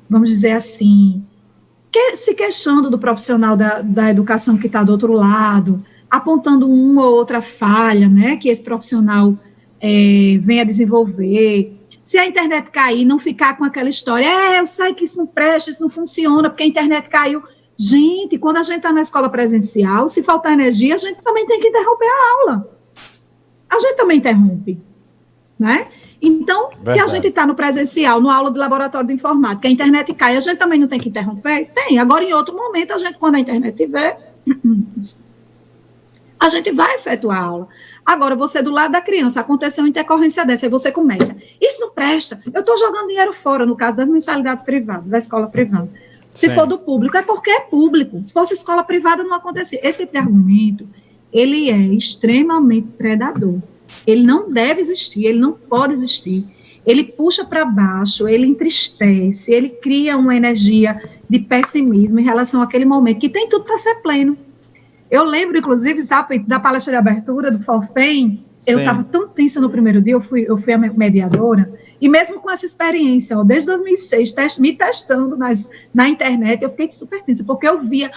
vamos dizer assim, se queixando do profissional da educação que está do outro lado, apontando uma ou outra falha, né, que esse profissional venha desenvolver. Se a internet cair, não ficar com aquela história, eu sei que isso não presta, isso não funciona, porque a internet caiu. Gente, quando a gente está na escola presencial, se faltar energia, a gente também tem que interromper a aula. A gente também interrompe, né? Então, se a gente está no presencial, no aula de laboratório de informática, a internet cai, a gente também não tem que interromper? Tem. Agora, em outro momento, a gente, quando a internet tiver, a gente vai efetuar a aula. Agora, você do lado da criança, aconteceu uma intercorrência dessa, aí você começa. Isso não presta. Eu estou jogando dinheiro fora, no caso das mensalidades privadas, da escola privada. Se for do público, é porque é público. Se fosse escola privada, não acontecia. Esse tipo de argumento, ele é extremamente predador. Ele não deve existir, ele não pode existir. Ele puxa para baixo, ele entristece, ele cria uma energia de pessimismo em relação àquele momento, que tem tudo para ser pleno. Eu lembro, inclusive, sabe, da palestra de abertura do Forfém, eu estava tão tensa no primeiro dia, eu fui a mediadora, e mesmo com essa experiência, desde 2006, me testando na internet, eu fiquei super tensa, porque eu via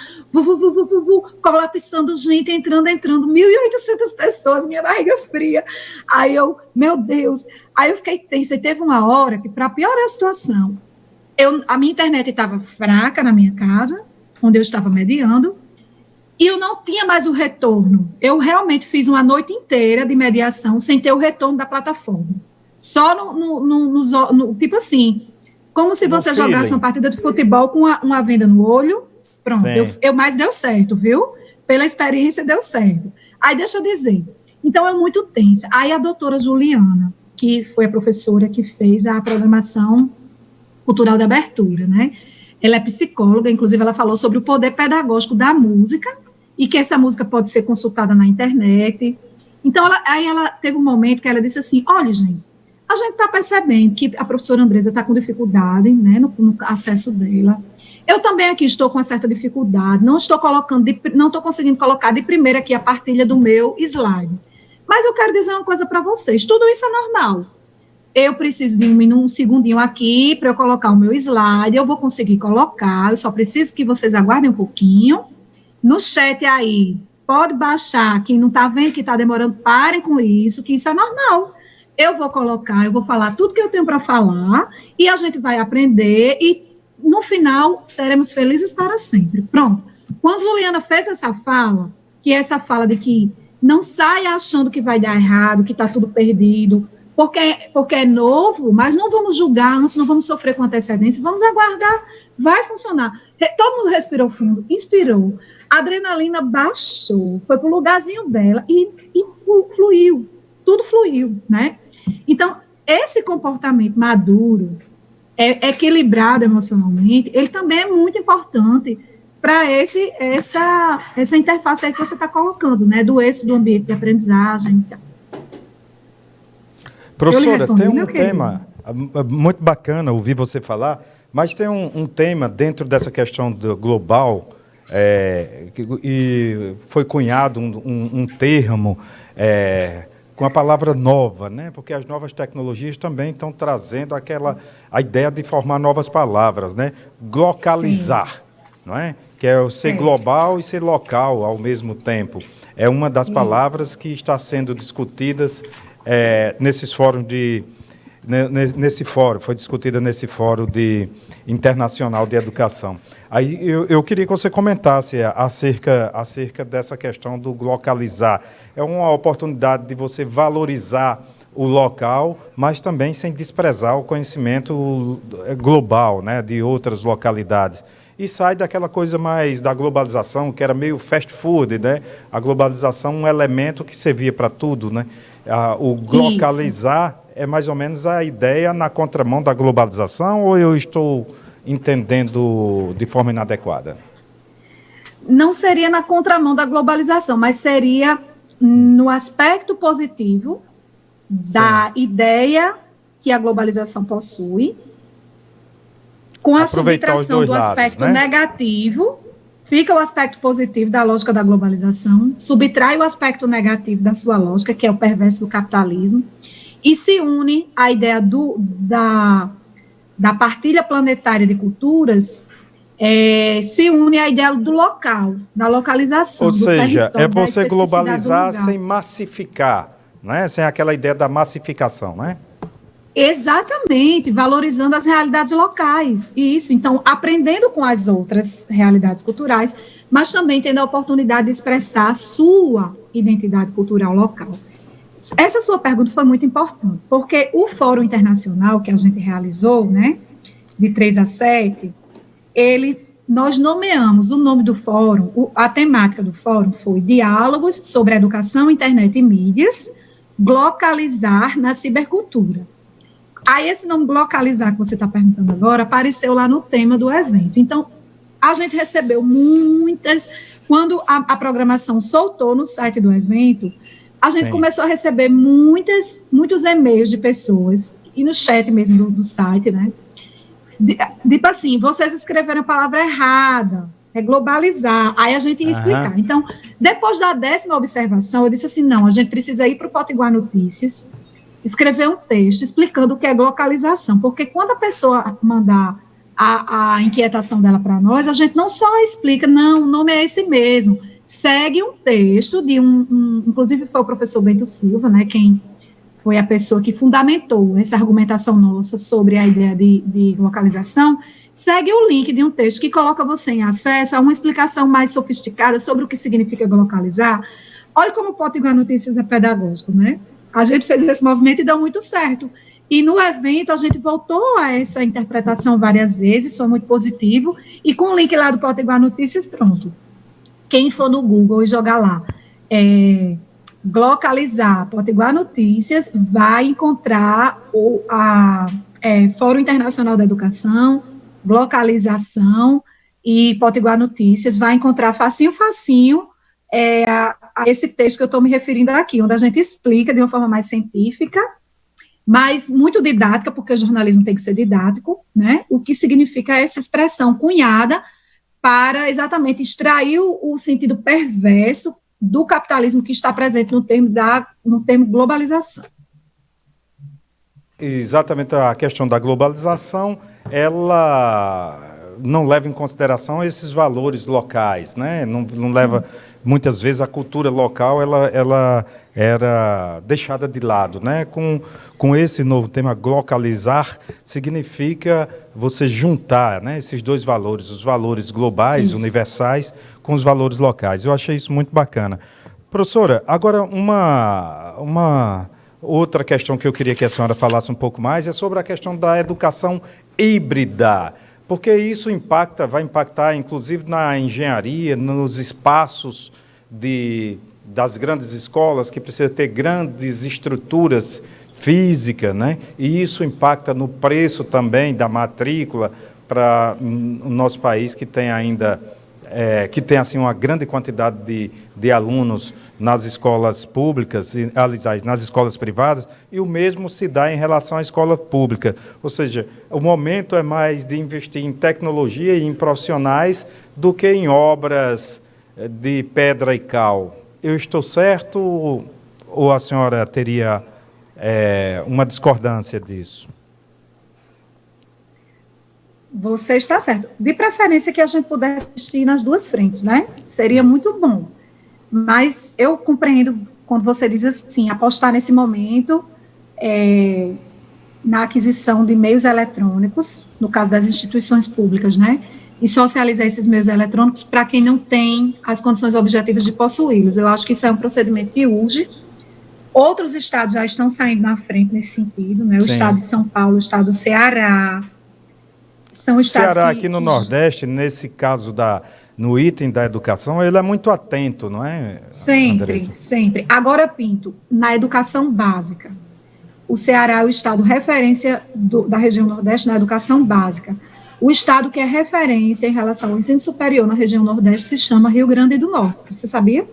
colapsando gente, entrando, 1.800 pessoas, minha barriga fria. Aí meu Deus, aí eu fiquei tensa, e teve uma hora que, para piorar a situação, a minha internet estava fraca na minha casa, onde eu estava mediando, e eu não tinha mais o retorno. Eu realmente fiz uma noite inteira de mediação sem ter o retorno da plataforma. Só no tipo assim, como se você jogasse uma partida de futebol com uma venda no olho. Pronto, mas deu certo, viu? Pela experiência, deu certo. Aí, deixa eu dizer, então é muito tensa. Aí a doutora Juliana, que foi a professora que fez a programação cultural de abertura, né? Ela é psicóloga, inclusive ela falou sobre o poder pedagógico da música, e que essa música pode ser consultada na internet. Então, ela teve um momento que ela disse assim, olha, gente, a gente está percebendo que a professora Andresa está com dificuldade, né, no acesso dela. Eu também aqui estou com uma certa dificuldade, não estou conseguindo colocar de primeira aqui a partilha do meu slide. Mas eu quero dizer uma coisa para vocês, tudo isso é normal. Eu preciso de um segundinho aqui para eu colocar o meu slide, eu vou conseguir colocar, eu só preciso que vocês aguardem um pouquinho. No chat aí, pode baixar, quem não está vendo que está demorando, parem com isso, que isso é normal. Eu vou colocar, eu vou falar tudo que eu tenho para falar, e a gente vai aprender, e no final, seremos felizes para sempre. Pronto. Quando Juliana fez essa fala, que é essa fala de que não saia achando que vai dar errado, que está tudo perdido, porque é novo, mas não vamos julgar antes, não vamos sofrer com antecedência, vamos aguardar, vai funcionar. Todo mundo respirou fundo, inspirou, a adrenalina baixou, foi para o lugarzinho dela e fluiu, tudo fluiu, né? Então, esse comportamento maduro, equilibrado emocionalmente, ele também é muito importante para essa interface aí que você está colocando, né? Do êxito do ambiente de aprendizagem. Professora, tem um tema muito bacana ouvir você falar, mas tem um tema dentro dessa questão do global, e foi cunhado um termo com a palavra nova, né? Porque as novas tecnologias também estão trazendo a ideia de formar novas palavras, né? Glocalizar, não é? Que é o ser global e ser local ao mesmo tempo. É uma das palavras que está sendo discutidas nesses fóruns foi discutida nesse fórum internacional de educação. Aí eu queria que você comentasse acerca dessa questão do localizar. É uma oportunidade de você valorizar o local, mas também sem desprezar o conhecimento global, né, de outras localidades. E sai daquela coisa mais da globalização, que era meio fast food, né? A globalização é um elemento que servia para tudo, né? O localizar é mais ou menos a ideia na contramão da globalização, ou eu estou entendendo de forma inadequada? Não seria na contramão da globalização, mas seria no aspecto positivo da ideia que a globalização possui, com a subtração do aspecto negativo, fica o aspecto positivo da lógica da globalização, subtrai o aspecto negativo da sua lógica, que é o perverso do capitalismo, e se une à ideia da partilha planetária de culturas, se une à ideia do local, da localização. Ou seja, é você globalizar sem massificar, né? Sem aquela ideia da massificação, né? Exatamente, valorizando as realidades locais, isso, então, aprendendo com as outras realidades culturais, mas também tendo a oportunidade de expressar a sua identidade cultural local. Essa sua pergunta foi muito importante, porque o Fórum Internacional que a gente realizou, né, de 3 a 7, nós nomeamos o nome do fórum, a temática do fórum foi Diálogos sobre Educação, Internet e Mídias, Glocalizar na Cibercultura. Aí esse nome Glocalizar que você está perguntando agora apareceu lá no tema do evento. Então, a gente recebeu muitas, quando a programação soltou no site do evento, a gente começou a receber muitos e-mails de pessoas, e no chat mesmo do site, né? Tipo assim, vocês escreveram a palavra errada, é globalizar, aí a gente ia explicar. Então, depois da 10ª observação, eu disse assim, não, a gente precisa ir para o Potiguar Notícias, escrever um texto explicando o que é glocalização, porque quando a pessoa mandar a inquietação dela para nós, a gente não só explica, não, o nome é esse mesmo, segue um texto de inclusive foi o professor Bento Silva, né, quem foi a pessoa que fundamentou essa argumentação nossa sobre a ideia de localização, segue o link de um texto que coloca você em acesso a uma explicação mais sofisticada sobre o que significa localizar. Olha como o Potiguar Notícias é pedagógico, né? A gente fez esse movimento e deu muito certo. E no evento a gente voltou a essa interpretação várias vezes, foi muito positivo, e com o link lá do Potiguar Notícias, pronto. Quem for no Google e jogar lá, glocalizar Potiguar Notícias, vai encontrar o Fórum Internacional da Educação, glocalização e Potiguar Notícias, vai encontrar facinho a esse texto que eu estou me referindo aqui, onde a gente explica de uma forma mais científica, mas muito didática, porque o jornalismo tem que ser didático, né? O que significa essa expressão cunhada para exatamente extrair o sentido perverso do capitalismo que está presente no termo globalização. Exatamente, a questão da globalização, ela não leva em consideração esses valores locais, né? Não leva, muitas vezes, a cultura local, ela era deixada de lado, né? Com esse novo tema, glocalizar, significa você juntar, né, esses dois valores, os valores globais, universais, com os valores locais. Eu achei isso muito bacana. Professora, agora uma outra questão que eu queria que a senhora falasse um pouco mais é sobre a questão da educação híbrida, porque isso vai impactar, inclusive, na engenharia, nos espaços das grandes escolas, que precisa ter grandes estruturas físicas, né? E isso impacta no preço também da matrícula para o nosso país, que tem ainda assim, uma grande quantidade de alunos nas escolas públicas, aliás, nas escolas privadas, e o mesmo se dá em relação à escola pública. Ou seja, o momento é mais de investir em tecnologia e em profissionais do que em obras de pedra e cal. Eu estou certo ou a senhora teria uma discordância disso? Você está certo. De preferência que a gente pudesse assistir nas duas frentes, né? Seria muito bom. Mas eu compreendo quando você diz assim, apostar nesse momento na aquisição de meios eletrônicos, no caso das instituições públicas, né? E socializar esses meios eletrônicos para quem não tem as condições objetivas de possuí-los. Eu acho que isso é um procedimento que urge. Outros estados já estão saindo na frente nesse sentido, né? O estado de São Paulo, o estado do Ceará. São estados Ceará, aqui no Nordeste, nesse caso no item da educação, ele é muito atento, não é? Sempre. Agora, Pinto, na educação básica, o Ceará é o estado referência da região Nordeste na educação básica. O estado que é referência em relação ao ensino superior na região Nordeste se chama Rio Grande do Norte. Você sabia?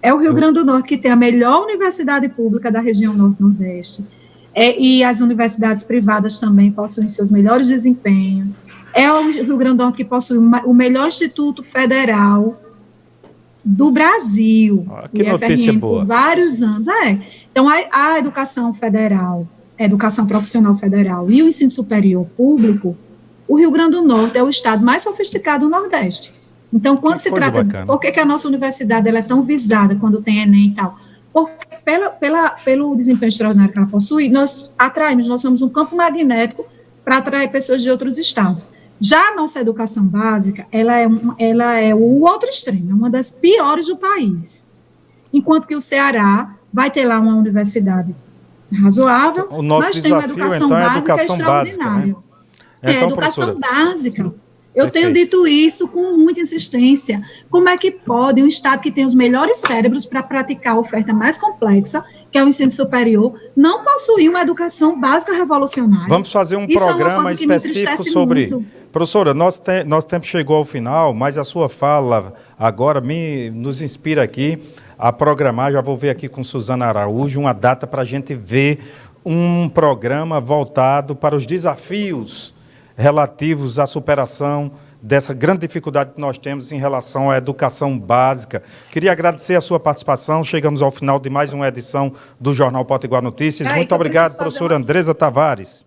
É o Rio Grande do Norte que tem a melhor universidade pública da região Norte-Nordeste. E as universidades privadas também possuem seus melhores desempenhos. É o Rio Grande do Norte que possui o melhor instituto federal do Brasil. Que notícia boa. Por vários anos. Então, a educação federal, a educação profissional federal e o ensino superior público, o Rio Grande do Norte é o estado mais sofisticado do Nordeste. Então, quando se trata... Por que a nossa universidade ela é tão visada quando tem Enem e tal? Porque pelo desempenho extraordinário que ela possui, nós somos um campo magnético para atrair pessoas de outros estados. Já a nossa educação básica, ela é o outro extremo, é uma das piores do país. Enquanto que o Ceará vai ter lá uma universidade razoável, o nosso mas tem uma desafio, educação então, é a básica educação extraordinária. básica, né? Então, educação professora, básica. Eu perfeito. tenho dito isso com muita insistência. Como é que pode um Estado que tem os melhores cérebros para praticar a oferta mais complexa, que é o ensino superior, não possuir uma educação básica revolucionária? Vamos fazer um programa específico sobre... Muito. Professora, nosso tempo chegou ao final, mas a sua fala agora nos inspira aqui a programar, já vou ver aqui com Suzana Araújo, uma data para a gente ver um programa voltado para os desafios relativos à superação dessa grande dificuldade que nós temos em relação à educação básica. Queria agradecer a sua participação. Chegamos ao final de mais uma edição do Jornal Potiguar Notícias. Muito obrigado, professora Andresa Tavares.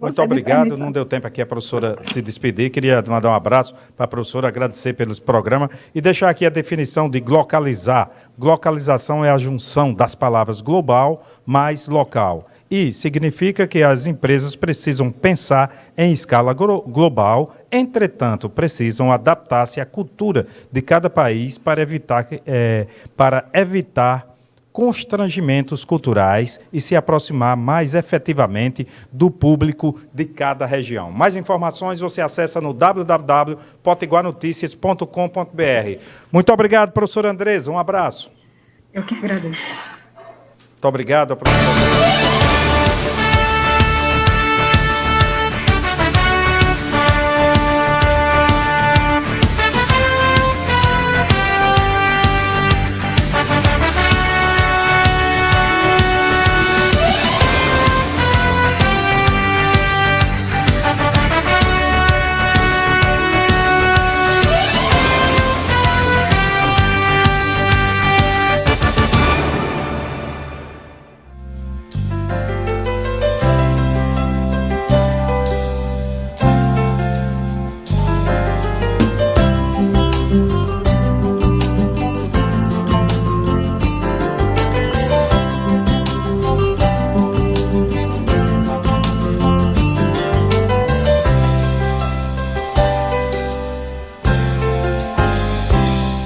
Muito obrigado. Não deu tempo aqui a professora se despedir. Queria mandar um abraço para a professora, agradecer pelos programas e deixar aqui a definição de glocalizar. Glocalização é a junção das palavras global mais local. E significa que as empresas precisam pensar em escala global, entretanto, precisam adaptar-se à cultura de cada país para evitar constrangimentos culturais e se aproximar mais efetivamente do público de cada região. Mais informações você acessa no www.potiguarnoticias.com.br. Muito obrigado, professora Andresa. Um abraço. Eu que agradeço. Muito obrigado, professora.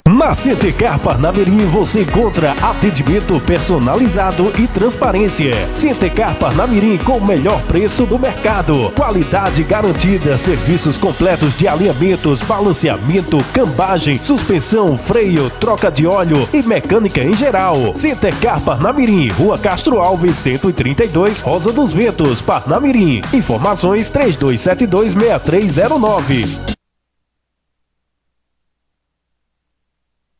Na Centecar Parnamirim você encontra atendimento personalizado e transparência. Centecar Parnamirim com o melhor preço do mercado. Qualidade garantida, serviços completos de alinhamentos, balanceamento, cambagem, suspensão, freio, troca de óleo e mecânica em geral. Centecar Parnamirim, Rua Castro Alves, 132, Rosa dos Ventos, Parnamirim. Informações 3272-6309.